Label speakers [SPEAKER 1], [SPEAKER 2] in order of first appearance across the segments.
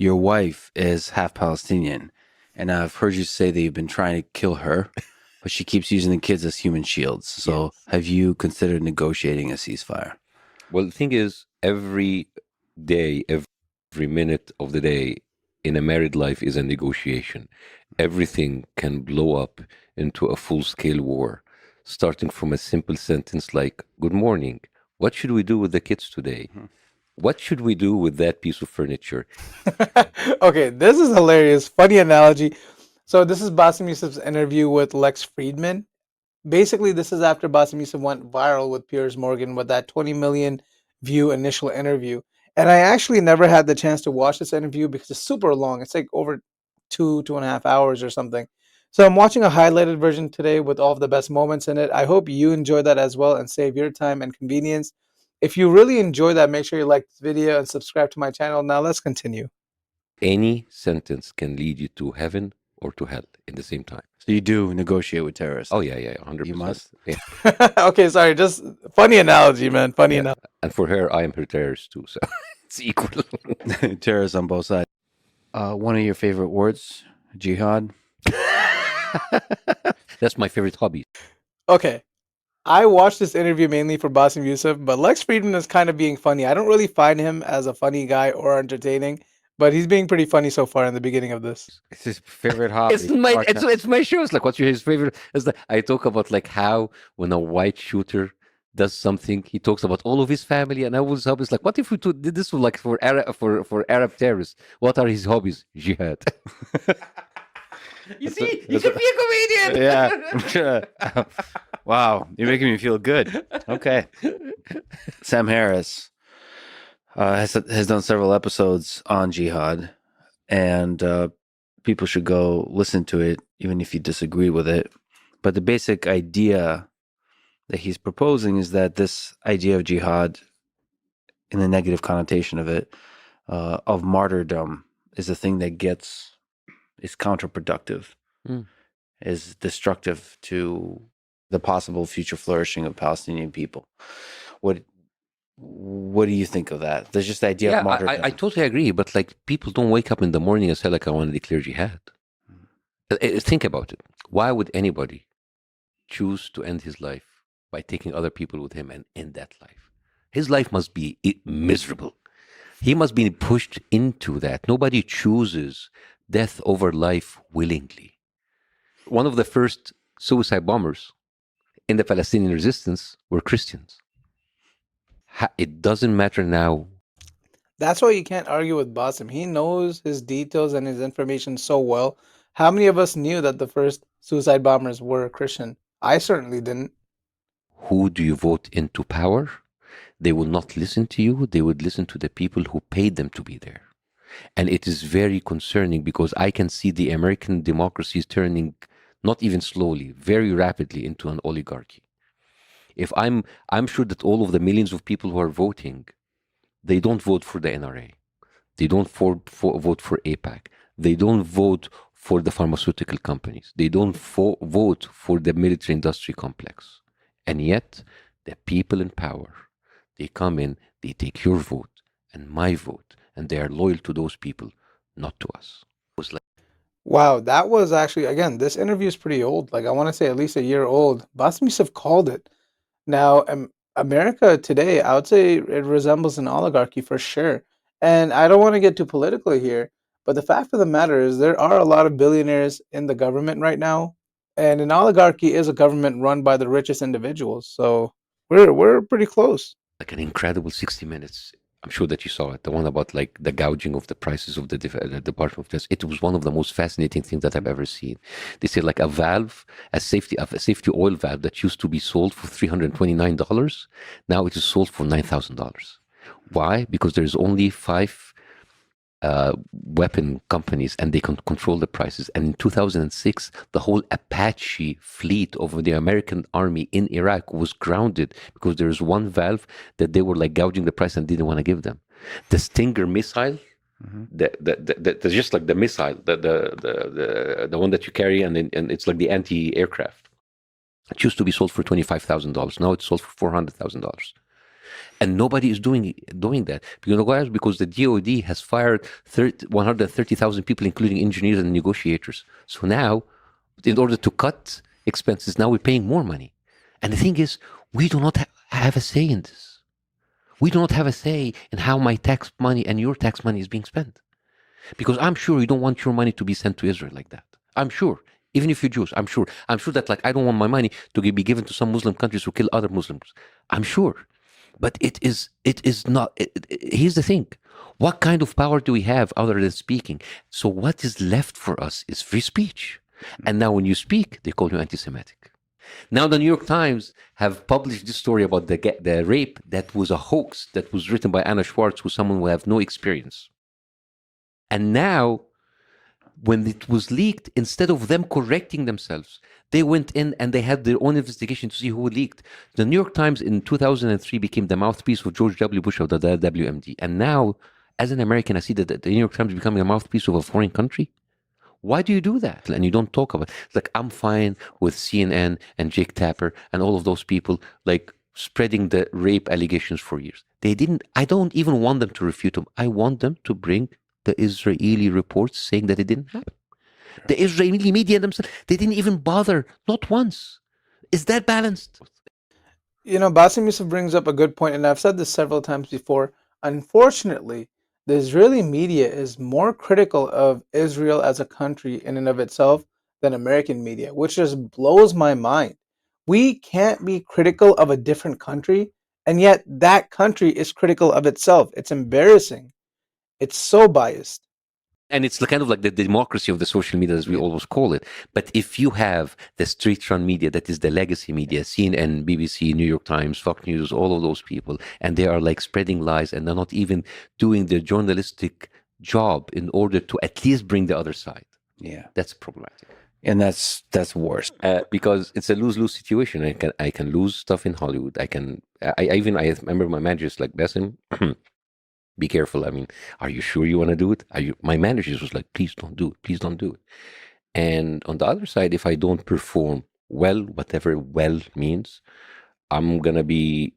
[SPEAKER 1] your wife is half Palestinian, and I've heard you say that you've been trying to kill her, but she keeps using the kids as human shields. So
[SPEAKER 2] Yes.
[SPEAKER 1] have you considered negotiating a ceasefire?
[SPEAKER 2] Well, the thing is, every day, every minute of the day in a married life is a negotiation. Everything can blow up into a full-scale war, starting from a simple sentence like, "Good morning. What should we do with the kids today?
[SPEAKER 1] Mhm.
[SPEAKER 2] What should we do with that piece of furniture?"
[SPEAKER 3] Okay, this is hilarious. Funny analogy. So this is Bassem Youssef's interview with Lex Fridman. Basically, this is after Bassem Youssef went viral with Piers Morgan with that 20 million view initial interview. And I actually never had the chance to watch this interview because it's super long. It's like over 2.5 hours or something. So I'm watching a highlighted version today with all of the best moments in it. I hope you enjoy that as well and save your time and convenience. If you really enjoy that, make sure you like this video and subscribe to my channel. Now let's continue.
[SPEAKER 2] Any sentence can lead you to heaven or to hell in the same time.
[SPEAKER 1] So you do negotiate with terrorists?
[SPEAKER 2] Oh, yeah, yeah,
[SPEAKER 1] You
[SPEAKER 2] 100%.
[SPEAKER 1] must?
[SPEAKER 2] Yeah,
[SPEAKER 3] Okay, sorry, just funny analogy, man. Funny
[SPEAKER 2] yeah.
[SPEAKER 3] analogy.
[SPEAKER 2] And for her, I am her terrorist too, so it's equal.
[SPEAKER 1] Terrorists on both sides. One of your favorite words, jihad?
[SPEAKER 2] That's my favorite hobby.
[SPEAKER 3] Okay, I watched this interview mainly for Bassem Youssef, but Lex Fridman is kind of being funny. I don't really find him as a funny guy or entertaining, but he's being pretty funny so far in the beginning of this.
[SPEAKER 1] It's his favorite hobby.
[SPEAKER 2] It's my shows. Like, what's his favorite? It's like I talk about like how when a white shooter does something, he talks about all of his family, and I was hobbies like, what if we did this like for Arab terrorists? What are his hobbies? Jihad. You see, you should be a comedian.
[SPEAKER 1] Yeah. Wow, you're making me feel good. Okay. Sam Harris has done several episodes on jihad, and people should go listen to it, even if you disagree with it. But the basic idea that he's proposing is that this idea of jihad, in the negative connotation of it, of martyrdom, is a thing that is counterproductive,
[SPEAKER 2] Mm.
[SPEAKER 1] is destructive to the possible future flourishing of Palestinian people. What do you think of that? There's just the idea
[SPEAKER 2] Yeah,
[SPEAKER 1] of martyrdom.
[SPEAKER 2] I totally agree. But like, people don't wake up in the morning and say like, I want to declare jihad. Think about it. Why would anybody choose to end his life by taking other people with him and end that life? His life must be miserable. He must be pushed into that. Nobody chooses death over life willingly. One of the first suicide bombers in the Palestinian resistance were Christians. It doesn't matter now.
[SPEAKER 3] That's why you can't argue with Bassem. He knows his details and his information so well. How many of us knew that the first suicide bombers were Christian? I certainly didn't.
[SPEAKER 2] Who do you vote into power? They will not listen to you. They would listen to the people who paid them to be there. And it is very concerning because I can see the American democracy is turning, not even slowly, very rapidly into an oligarchy. If I'm sure that all of the millions of people who are voting, they don't vote for the NRA. They don't vote for APAC. They don't vote for the pharmaceutical companies. They don't vote for the military industry complex. And yet, the people in power, they come in, they take your vote and my vote, and they are loyal to those people, not to us. It was like,
[SPEAKER 3] Wow, that was actually, again, this interview is pretty old. Like, I want to say at least a year old. Bassem Youssef called it. Now, America today, I would say it resembles an oligarchy for sure. And I don't want to get too political here, but the fact of the matter is there are a lot of billionaires in the government right now, and an oligarchy is a government run by the richest individuals. So we're pretty close.
[SPEAKER 2] like an incredible 60 Minutes. I'm sure that you saw it, the one about like the gouging of the prices of the Department of Justice. It was one of the most fascinating things that I've ever seen. They say like a safety oil valve that used to be sold for $329, now it is sold for $9,000. Why? Because there's only five weapon companies and they can control the prices. And in 2006, the whole Apache fleet of the American army in Iraq was grounded because there's one valve that they were like gouging the price and didn't want to give them. The Stinger missile, the just like the missile, the one that you carry, and it's like the anti-aircraft. It used to be sold for $25,000. Now it's sold for $400,000. And nobody is doing that. You know why? Because the DoD has fired 130,000 people, including engineers and negotiators. So now, in order to cut expenses, now we're paying more money. And the thing is, we do not have a say in this. We do not have a say in how my tax money and your tax money is being spent. Because I'm sure you don't want your money to be sent to Israel like that. I'm sure. Even if you're Jews, I'm sure. I'm sure that, like, I don't want my money to be given to some Muslim countries who kill other Muslims. I'm sure. But it is not. Here's the thing. What kind of power do we have other than speaking? So what is left for us is free speech. And now when you speak, they call you anti-Semitic. Now the New York Times have published this story about the rape that was a hoax that was written by Anna Schwartz, who's someone who have no experience. And now, when it was leaked, instead of them correcting themselves, they went in and they had their own investigation to see who leaked. The New York Times in 2003 became the mouthpiece of George W. Bush of the WMD. And now, as an American, I see that the New York Times is becoming a mouthpiece of a foreign country. Why do you do that? And you don't talk about it. It's like, I'm fine with CNN and Jake Tapper and all of those people, like, spreading the rape allegations for years. I don't even want them to refute them. I want them to bring the Israeli reports saying that it didn't happen. The Israeli media themselves, they didn't even bother, not once. Is that balanced?
[SPEAKER 3] Bassem Youssef brings up a good point, and I've said this several times before. Unfortunately, the Israeli media is more critical of Israel as a country in and of itself than American media, which just blows my mind. We can't be critical of a different country, and yet that country is critical of itself. It's embarrassing. It's so biased.
[SPEAKER 2] And it's kind of like the democracy of the social media, as we always call it. But if you have the street-run media, that is the legacy media, CNN, BBC, New York Times, Fox News, all of those people, and they are like spreading lies, and they're not even doing their journalistic job in order to at least bring the other side.
[SPEAKER 1] Yeah,
[SPEAKER 2] that's problematic.
[SPEAKER 1] And that's worse
[SPEAKER 2] because it's a lose-lose situation. I can lose stuff in Hollywood. I remember my managers like Bassem. Be careful. I mean, are you sure you want to do it? My managers was like, please don't do it. Please don't do it. And on the other side, if I don't perform well, whatever well means, I'm going to be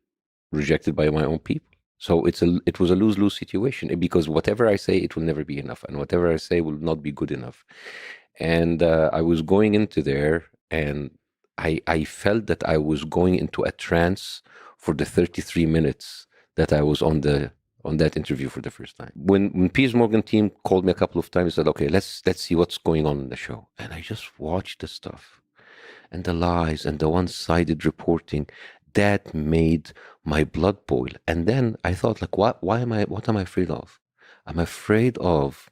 [SPEAKER 2] rejected by my own people. So it was a lose-lose situation, because whatever I say, it will never be enough. And whatever I say will not be good enough. And I was going into there, and I felt that I was going into a trance for the 33 minutes that I was on that interview for the first time. When Piers Morgan team called me a couple of times, said, okay, let's see what's going on in the show. And I just watched the stuff and the lies and the one-sided reporting that made my blood boil. And then I thought, like, what am I afraid of? I'm afraid of,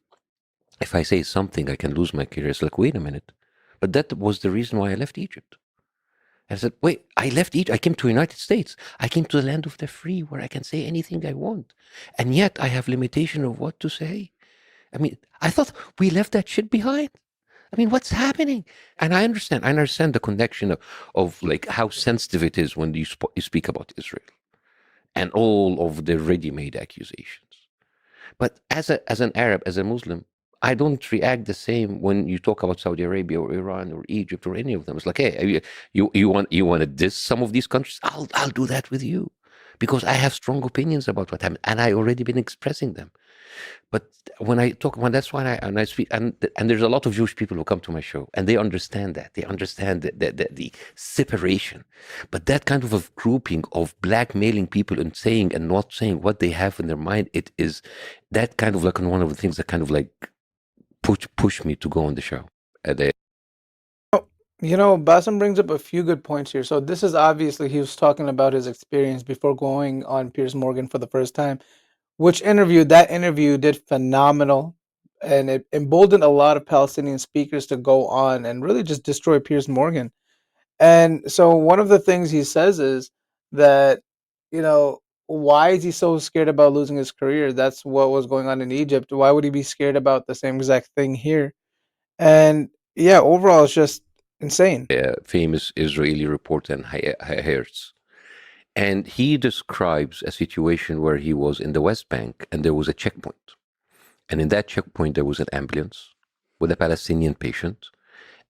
[SPEAKER 2] if I say something, I can lose my career. It's like, wait a minute. But that was the reason why I left Egypt. I said, wait, I left Egypt. I came to the United States. I came to the land of the free, where I can say anything I want. And yet I have limitation of what to say. I mean, I thought we left that shit behind. I mean, what's happening? And I understand the connection of like how sensitive it is when you speak about Israel and all of the ready-made accusations. But as an Arab, as a Muslim, I don't react the same when you talk about Saudi Arabia or Iran or Egypt or any of them. It's like, hey, you want to diss some of these countries? I'll do that with you, because I have strong opinions about what happened, and I already been expressing them. But that's why I speak, and there's a lot of Jewish people who come to my show, and they understand that. They understand the separation. But that kind of a grouping of blackmailing people and saying and not saying what they have in their mind, it is that kind of like one of the things that kind of like push me to go on the show.
[SPEAKER 3] Bassem brings up a few good points here. So this is obviously, he was talking about his experience before going on Piers Morgan for the first time, that interview did phenomenal, and it emboldened a lot of Palestinian speakers to go on and really just destroy Piers Morgan. And so one of the things he says is that, why is he so scared about losing his career? That's what was going on in Egypt. Why would he be scared about the same exact thing here? And yeah, overall, it's just insane.
[SPEAKER 2] Famous Israeli reporter and Hertz. And he describes a situation where he was in the West Bank and there was a checkpoint. And in that checkpoint, there was an ambulance with a Palestinian patient.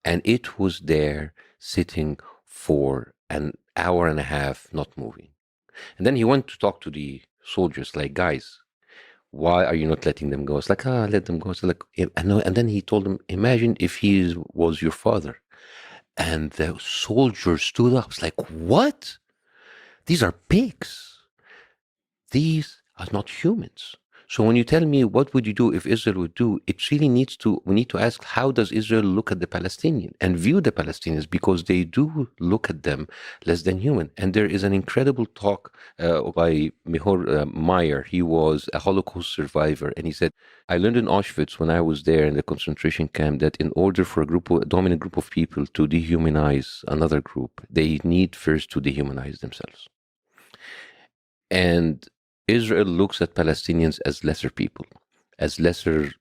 [SPEAKER 2] And it was there sitting for an hour and a half, not moving. And then he went to talk to the soldiers, like, guys, why are you not letting them go? It's like, let them go. So like, and then he told them, imagine if he was your father. And the soldier stood up. It's like, what? These are pigs. These are not humans. So when you tell me what would you do if Israel would do, it really we need to ask, how does Israel look at the Palestinian and view the Palestinians? Because they do look at them less than human. And there is an incredible talk by Mihor Meyer. He was a Holocaust survivor. And he said, I learned in Auschwitz when I was there in the concentration camp that in order for a dominant group of people to dehumanize another group, they need first to dehumanize themselves. And Israel looks at Palestinians as lesser people, as lesser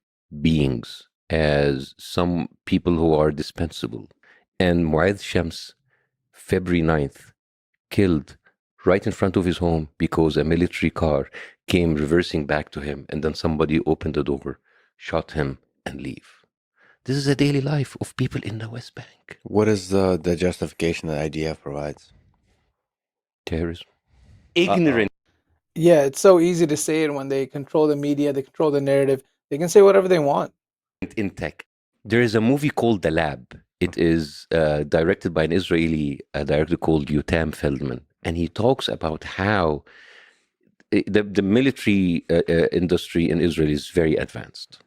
[SPEAKER 2] beings, as some people who are dispensable. And Mu'adh Shams, February 9th, killed right in front of his home because a military car came reversing back to him, and then somebody opened the door, shot him, and leave. This is a daily life of people in the West Bank.
[SPEAKER 1] What is the justification that IDF provides?
[SPEAKER 2] Terrorism. Ignorant.
[SPEAKER 3] Yeah, it's so easy to say it when they control the media, they control the narrative. They can say whatever they want.
[SPEAKER 2] In tech. There is a movie called The Lab. It is directed by an Israeli director called Yotam Feldman. And he talks about how the military industry in Israel is very advanced.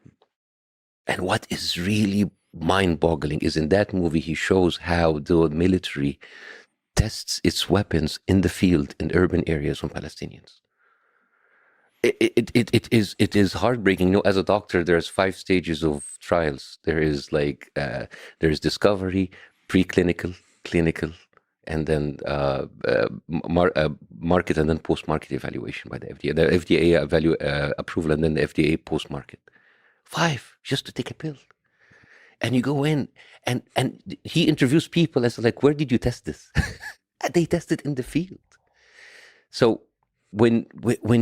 [SPEAKER 2] And what is really mind-boggling is in that movie, he shows how the military tests its weapons in the field in urban areas on Palestinians. It is heartbreaking. You know, as a doctor, there's 5 stages of trials. There is there's discovery, preclinical, clinical, and then market, and then post-market evaluation by the FDA. The FDA approval, and then the FDA post-market. 5 just to take a pill. And you go in, and he interviews people as like, where did you test this? They test it in the field. So when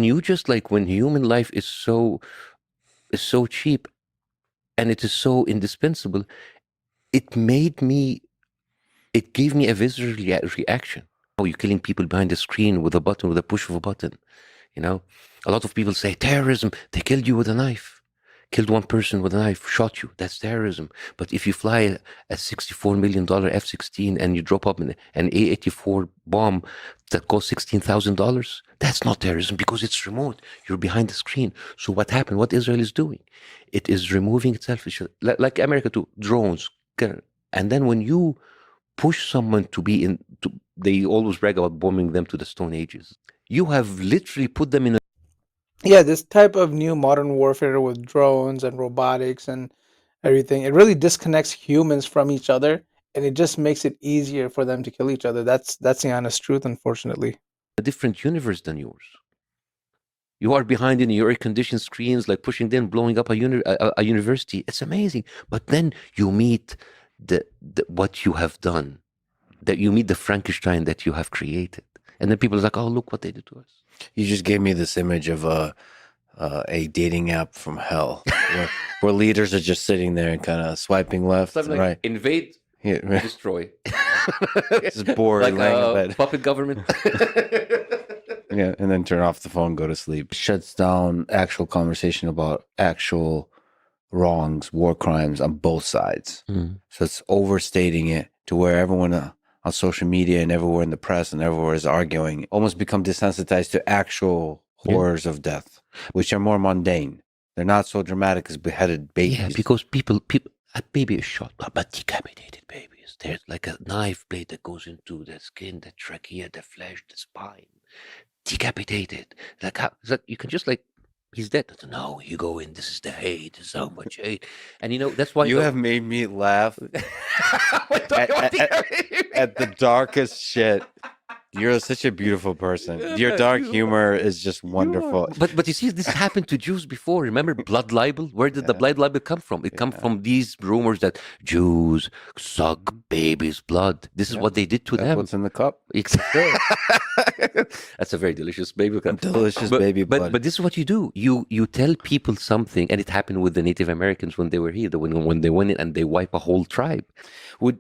[SPEAKER 2] you just when human life is so cheap and it is so indispensable, it gave me a visceral reaction. Oh, you're killing people behind the screen with a push of a button. You know, a lot of people say terrorism. They killed you with a knife. Killed one person with a knife, shot you. That's terrorism. But if you fly a $64 million F-16 and you drop up an A-84 bomb that costs $16,000, that's not terrorism because it's remote. You're behind the screen. So what happened? What Israel is doing? It is removing itself, like America too, drones. And then when you push someone to be they always brag about bombing them to the Stone Ages. You have literally put them in
[SPEAKER 3] Yeah, this type of new modern warfare with drones and robotics and everything, it really disconnects humans from each other, and it just makes it easier for them to kill each other. That's the honest truth, unfortunately.
[SPEAKER 2] a different universe than yours. You are behind in your air-conditioned screens, like pushing them, blowing up a university. It's amazing. But then you meet the what you have done, that you meet the Frankenstein that you have created. And then people are like, oh, look what they did to us.
[SPEAKER 1] You just gave me this image of a dating app from hell, where leaders are just sitting there and kind of swiping left, and right,
[SPEAKER 2] invade, destroy.
[SPEAKER 1] Just bored,
[SPEAKER 2] like
[SPEAKER 1] laying in bed.
[SPEAKER 2] Puppet government.
[SPEAKER 1] Yeah, and then turn off the phone, go to sleep. Shuts down actual conversation about actual wrongs, war crimes on both sides. So it's overstating it to where everyone on social media and everywhere in the press and everywhere is arguing, almost become desensitized to actual horrors of death, which are more mundane. They're not so dramatic as beheaded babies.
[SPEAKER 2] Yeah, because people, a baby is shot, but decapitated babies. There's like a knife blade that goes into the skin, the trachea, the flesh, the spine. Decapitated. Like how? It's like you can just he's dead. No, you go in. This is the hate. There's so much hate, and that's why
[SPEAKER 1] you have made me laugh at the darkest shit. You're such a beautiful person. Your dark humor is just wonderful.
[SPEAKER 2] But you see, this happened to Jews before. Remember blood libel? Where did the blood libel come from? It comes from these rumors that Jews suck babies' blood. This is what they did to them.
[SPEAKER 1] What's in the cup?
[SPEAKER 2] Exactly. That's a very delicious baby cup.
[SPEAKER 1] Delicious baby blood.
[SPEAKER 2] But this is what you do. You tell people something, and it happened with the Native Americans when they were here. When they went in and they wipe a whole tribe.
[SPEAKER 1] Would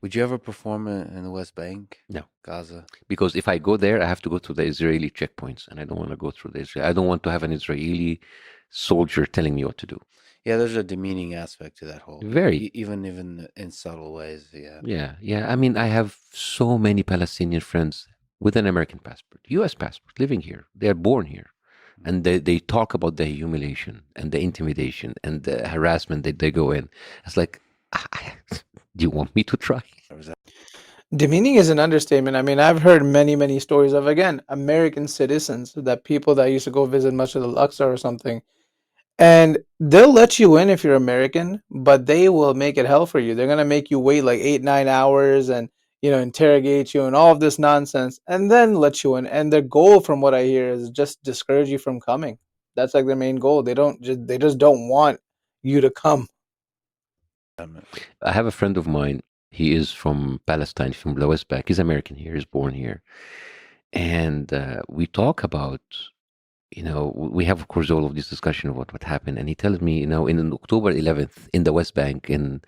[SPEAKER 1] Would you ever perform in the West Bank?
[SPEAKER 2] No.
[SPEAKER 1] Gaza?
[SPEAKER 2] Because if I go there, I have to go to the Israeli checkpoints, and I don't want to go through the Israel. I don't want to have an Israeli soldier telling me what to do.
[SPEAKER 1] Yeah, there's a demeaning aspect to that whole.
[SPEAKER 2] Very.
[SPEAKER 1] Even in subtle ways. Yeah.
[SPEAKER 2] Yeah. I mean, I have so many Palestinian friends with an American passport, U.S. passport, living here. They're born here. And they talk about the humiliation and the intimidation and the harassment that they go in. It's like, do you want me to try?
[SPEAKER 3] Demeaning is an understatement. I mean, I've heard many stories of, again, American citizens, that people that used to go visit Masjid al-Aqsa or something, and they'll let you in if you're American, but they will make it hell for you. They're going to make you wait like 8-9 hours and, interrogate you and all of this nonsense, and then let you in. And their goal, from what I hear, is just discourage you from coming. That's like their main goal. They just don't want you to come.
[SPEAKER 2] I have a friend of mine. He is from Palestine, from the West Bank. He's American here. He's born here. And we talk about, we have, of course, all of this discussion of what happened. And he tells me, in October 11th, in the West Bank, and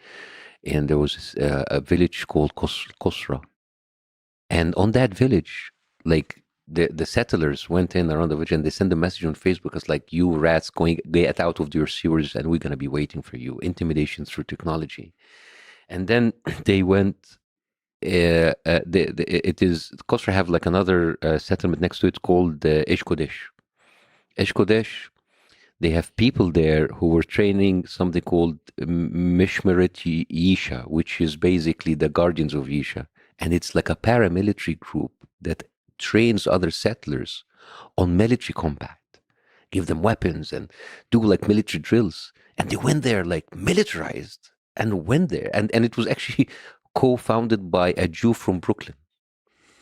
[SPEAKER 2] there was a village called Qusra. And on that village, like, the settlers went in around the village and they sent a message on Facebook. It's like, you rats, get out of your sewers and we're going to be waiting for you. Intimidation through technology. And then they went, Qusra have like another settlement next to it called Esh Kodesh. Esh Kodesh, they have people there who were training something called Mishmeret Yisha, which is basically the guardians of Yisha. And it's like a paramilitary group that trains other settlers on military combat, give them weapons and do like military drills. And they went there like militarized and went there. And it was actually co-founded by a Jew from Brooklyn,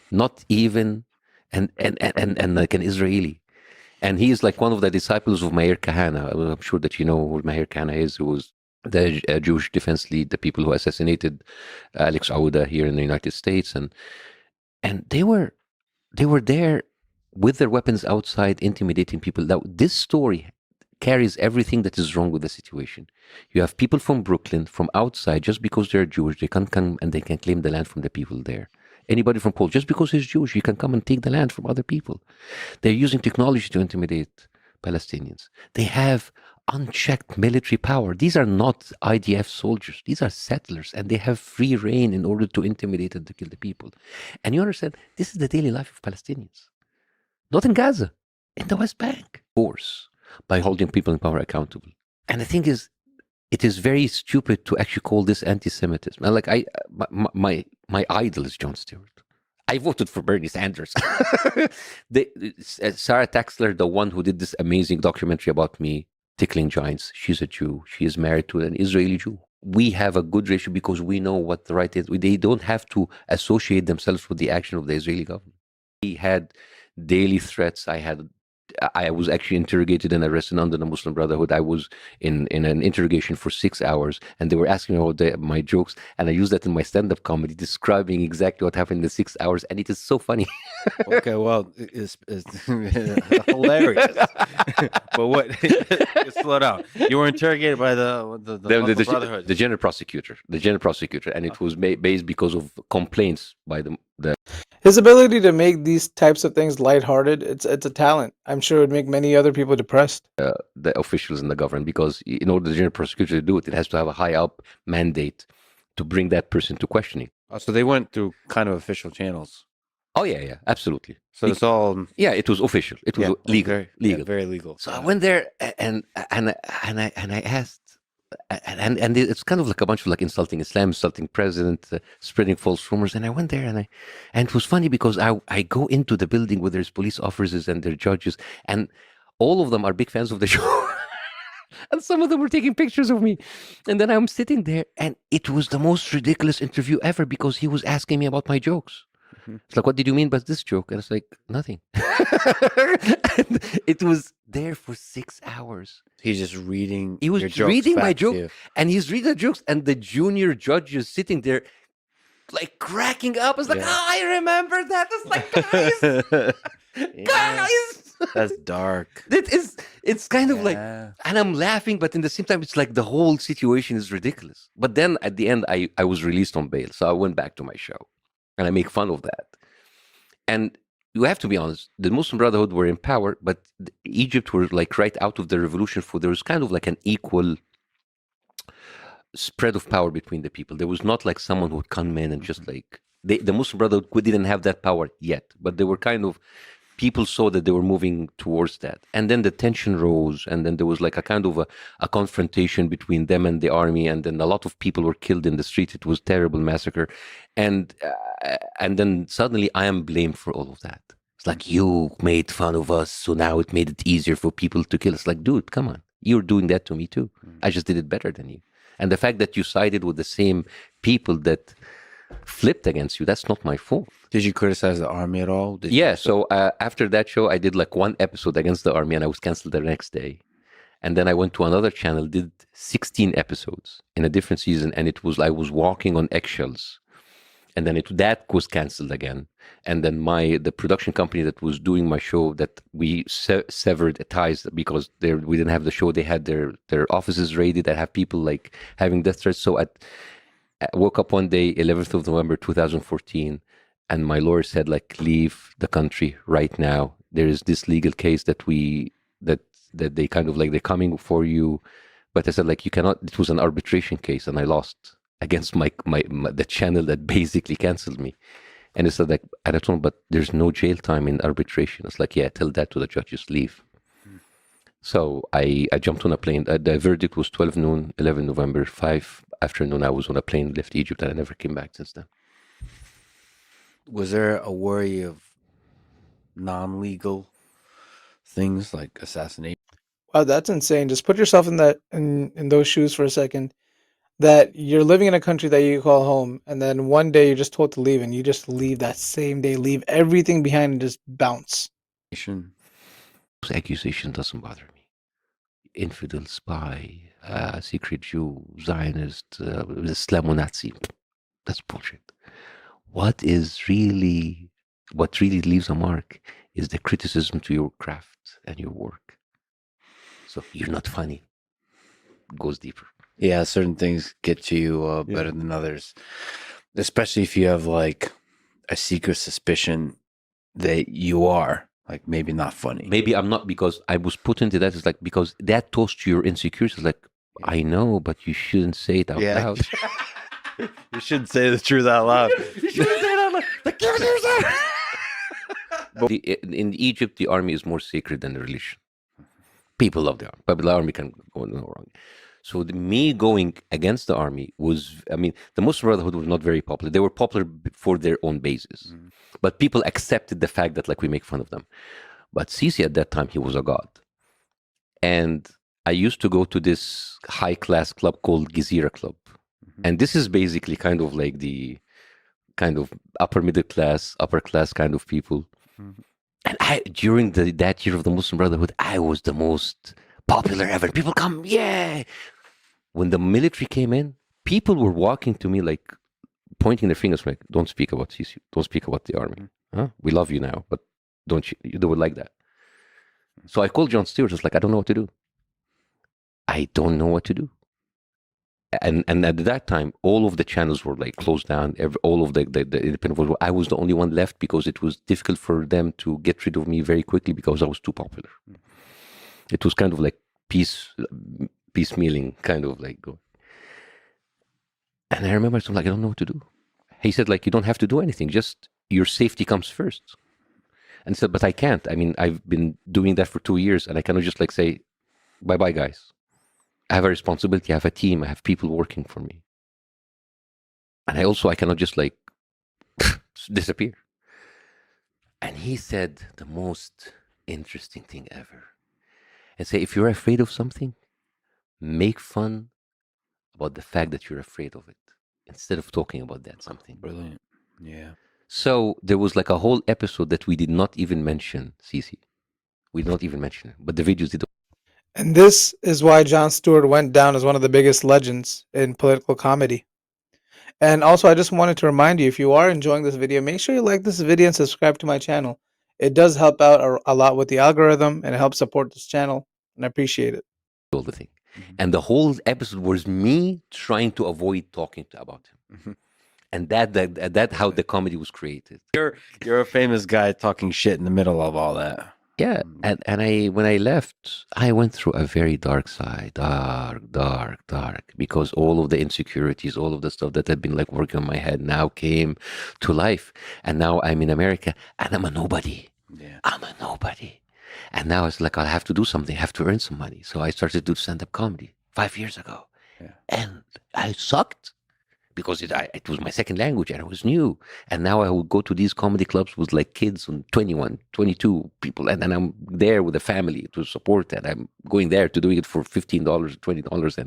[SPEAKER 2] not even, and like an Israeli. And he is like one of the disciples of Meir Kahane. I'm sure that you know who Meir Kahane is, who was the Jewish defense lead, the people who assassinated Alex Auda here in the United States. And they were there with their weapons outside, intimidating people. Now, this story carries everything that is wrong with the situation. You have people from Brooklyn, from outside, just because they're Jewish, they can come and they can claim the land from the people there. Anybody from Poland, just because he's Jewish, you can come and take the land from other people. They're using technology to intimidate Palestinians. They have unchecked military power. These are not IDF soldiers. These are settlers, and they have free reign in order to intimidate and to kill the people. And you understand, this is the daily life of Palestinians. Not in Gaza, in the West Bank. Force, by holding people in power accountable. And the thing is, it is very stupid to actually call this anti-Semitism. And like my idol is Jon Stewart. I voted for Bernie Sanders. Sarah Taxler, the one who did this amazing documentary about me, Tickling Giants, she's a Jew. She is married to an Israeli Jew. We have a good ratio because we know what the right is. They don't have to associate themselves with the action of the Israeli government. He had daily threats. I was actually interrogated and arrested under the Muslim Brotherhood. I was in an interrogation for 6 hours, and they were asking me about my jokes, and I used that in my stand-up comedy, describing exactly what happened in the 6 hours, and it is so funny.
[SPEAKER 1] Okay, well, it's hilarious. But what? Slow down. You were interrogated by the Muslim Brotherhood.
[SPEAKER 2] The general prosecutor, and it was based because of complaints by the.
[SPEAKER 3] His ability to make these types of things lighthearted, it's a talent. I'm sure it would make many other people depressed.
[SPEAKER 2] The officials in the government, because in order for the general prosecutor to do it, it has to have a high up mandate to bring that person to questioning.
[SPEAKER 1] Oh, so they went through kind of official channels.
[SPEAKER 2] Oh yeah, absolutely.
[SPEAKER 1] So it's all.
[SPEAKER 2] Yeah, it was official. It was legal.
[SPEAKER 1] Yeah, very legal.
[SPEAKER 2] So I went there and I asked. And it's kind of like a bunch of like insulting Islam, insulting president, spreading false rumors. And I went there and it was funny because I go into the building where there's police officers and their judges, and all of them are big fans of the show. And some of them were taking pictures of me. And then I'm sitting there, and it was the most ridiculous interview ever because he was asking me about my jokes. It's like, what did you mean by this joke? And it's like, nothing. And it was there for 6 hours.
[SPEAKER 1] He's just reading.
[SPEAKER 2] He was reading my joke, and he's reading the jokes, and the junior judge is sitting there, like cracking up. It's like, I remember that. It's like, guys, guys.
[SPEAKER 1] That's dark.
[SPEAKER 2] It's kind of like,
[SPEAKER 1] Yeah.
[SPEAKER 2] and I'm laughing, but in the same time, it's like the whole situation is ridiculous. But then at the end, I was released on bail, so I went back to my show, and I make fun of that. And you have to be honest, the Muslim Brotherhood were in power, but Egypt were like right out of the revolution. For there was kind of like an equal spread of power between the people. There was not like someone who would come in and just like the Muslim Brotherhood didn't have that power yet, but they were kind of people saw that they were moving towards that. And then the tension rose, and then there was like a kind of a confrontation between them and the army, and then a lot of people were killed in the street. It was a terrible massacre. And then suddenly I am blamed for all of that. It's like, you made fun of us, so now it made it easier for people to kill us. Like, dude, come on. You're doing that to me too. I just did it better than you. And the fact that you sided with the same people that flipped against you, that's not my fault.
[SPEAKER 1] Did you criticize the army at all?
[SPEAKER 2] Yeah, so after that show, I did like one episode against the army, and I was canceled the next day. And then I went to another channel, did 16 episodes in a different season, and it was I was walking on eggshells. And then that was canceled again. And then the production company that was doing my show, that we severed ties because we didn't have the show. They had their offices raided. I have people like having death threats. So I woke up one day, 11th of November 2014, and my lawyer said, like, leave the country right now. There is this legal case that they kind of like, they're coming for you. But I said, like, you cannot. It was an arbitration case, and I lost against the channel that basically canceled me. And it said, like, and I told him, but there's no jail time in arbitration. It's like, yeah, tell that to the judges, leave. So I jumped on a plane. The verdict was 12 noon, 11 November, 5 afternoon. I was on a plane, left Egypt, and I never came back since then.
[SPEAKER 1] Was there a worry of non-legal things like assassination?
[SPEAKER 3] Wow, that's insane. Just put yourself in those shoes for a second. That you're living in a country that you call home, and then one day you're just told to leave, and you just leave that same day, leave everything behind, and just bounce.
[SPEAKER 2] Those accusations doesn't bother me. Infidel, spy, secret Jew, Zionist, Islamo-Nazi. That's bullshit. What really leaves a mark is the criticism to your craft and your work. So you're not funny. It goes deeper.
[SPEAKER 1] Yeah, certain things get to you better than others, especially if you have like a secret suspicion that you are like maybe not funny.
[SPEAKER 2] Maybe I'm not, because I was put into that. It's like, because that toast to your insecurities. Like, I know, but you shouldn't say it out loud.
[SPEAKER 1] You shouldn't say the truth out loud.
[SPEAKER 2] You shouldn't say it out loud. Like, but in Egypt, the army is more sacred than the religion. People love the army, but the army can go no wrong. So me going against the army was, I mean, the Muslim Brotherhood was not very popular. They were popular for their own bases, but people accepted the fact that, like, we make fun of them. But Sisi at that time, he was a god. And I used to go to this high-class club called Gezira Club. And this is basically kind of like the kind of upper middle class, upper class kind of people. And during that year of the Muslim Brotherhood, I was the most popular ever. People come, yeah. When the military came in, people were walking to me like pointing their fingers like, don't speak about Sisi, don't speak about the army. Huh? We love you now, but don't you do it like that. So I called Jon Stewart. It's like, I don't know what to do. I don't know what to do. And at that time, all of the channels were like closed down. All of the independent voice. I was the only one left because it was difficult for them to get rid of me very quickly because I was too popular. It was kind of like piecemealing, kind of like go. And I remember I was like, I don't know what to do. He said, like, you don't have to do anything. Just your safety comes first. And I said, but I can't. I mean, I've been doing that for 2 years, and I cannot just like say, bye-bye, guys. I have a responsibility. I have a team. I have people working for me. And I cannot just like disappear. And he said the most interesting thing ever. And say, if you're afraid of something, make fun about the fact that you're afraid of it instead of talking about that something.
[SPEAKER 1] Brilliant. Yeah.
[SPEAKER 2] So there was like a whole episode that we did not even mention Sisi. We did not even mention it, but the videos did.
[SPEAKER 3] And this is why Jon Stewart went down as one of the biggest legends in political comedy. And also, I just wanted to remind you, if you are enjoying this video, make sure you like this video and subscribe to my channel. It does help out a lot with the algorithm, and it helps support this channel, and I appreciate it.
[SPEAKER 2] all the thing.
[SPEAKER 1] Mhm.
[SPEAKER 2] And the whole episode was me trying to avoid talking about him.
[SPEAKER 1] Mhm.
[SPEAKER 2] And that how the comedy was created.
[SPEAKER 1] You're a famous guy talking shit in the middle of all that.
[SPEAKER 2] Yeah, and I when I left, I went through a very dark side, dark, because all of the insecurities, all of the stuff that had been like working on my head now came to life, and now I'm in America, and I'm a nobody.
[SPEAKER 1] Yeah.
[SPEAKER 2] I'm a nobody, and now it's like I have to do something, I have to earn some money. So I started to do stand-up comedy 5 years ago,
[SPEAKER 1] Yeah.
[SPEAKER 2] and I sucked. Because it was my second language and it was new. And now I would go to these comedy clubs with like kids and 21, 22 people. And then I'm there with a family to support that. I'm going there to doing it for $15, $20.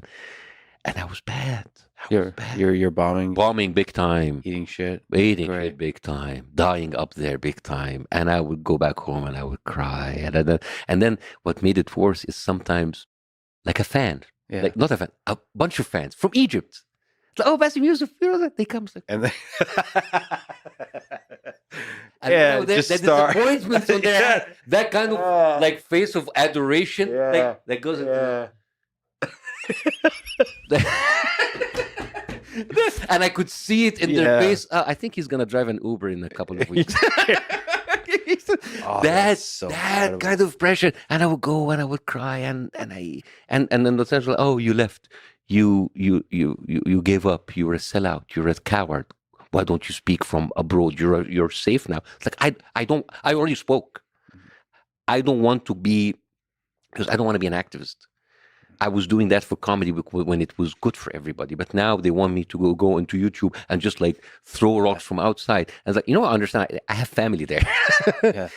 [SPEAKER 2] And I was bad.
[SPEAKER 1] You're bombing,
[SPEAKER 2] Bombing big time.
[SPEAKER 1] eating shit.
[SPEAKER 2] Eating
[SPEAKER 1] Great.
[SPEAKER 2] shit big time. Dying up there big time. And I would go back home and I would cry. And then what made it worse is sometimes like a fan.
[SPEAKER 1] Yeah.
[SPEAKER 2] Like not a fan, a bunch of fans from Egypt. Like, oh, Bassem Youssef, you know that they come. Like,
[SPEAKER 1] And then
[SPEAKER 2] yeah,
[SPEAKER 1] just
[SPEAKER 2] the
[SPEAKER 1] start.
[SPEAKER 2] disappointments on their
[SPEAKER 1] Yeah.
[SPEAKER 2] head, that kind of like face of adoration,
[SPEAKER 1] Yeah.
[SPEAKER 2] like that goes. And I could see it in their
[SPEAKER 1] Yeah.
[SPEAKER 2] face. I think he's gonna drive an Uber in a couple of weeks.
[SPEAKER 1] Oh,
[SPEAKER 2] That's
[SPEAKER 1] so
[SPEAKER 2] that
[SPEAKER 1] incredible.
[SPEAKER 2] kind of pressure, and I would go and I would cry, and then the central, oh, you left, you gave up, you were a sellout, you're a coward. Why don't you speak from abroad? You're safe now. It's like I already spoke. I don't want to be, because I don't want to be an activist. I was doing that for comedy when it was good for everybody, but now they want me to go into YouTube and just like throw rocks from outside. And it's like, I understand. I have family there.
[SPEAKER 1] Yeah.